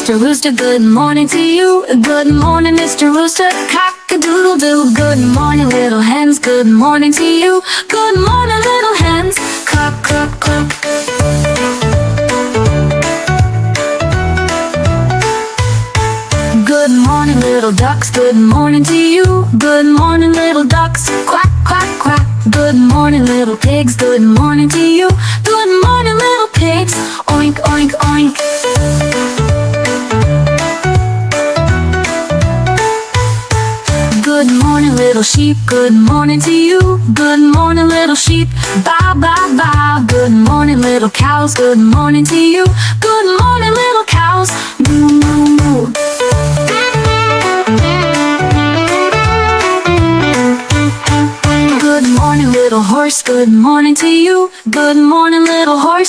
Mr. Rooster, good morning to you. Good morning, Mr. Rooster, cock-a-doodle-doo. Good morning, little hens, good morning to you. Good morning, little hens, cluck, cluck, cluck. Good morning, little ducks, good morning to you. Good morning, little ducks, quack, quack, quack. Good morning, little pigs, good morning to you. Good morning, little pigs, oink, oink, oink. Good morning, little sheep, good morning to you. Good morning, little sheep, bow, bow, bow. Good morning, little cows, good morning to you. Good morning, little cows, moo, moo, moo. Good morning, little horse, good morning to you. Good morning, little horse.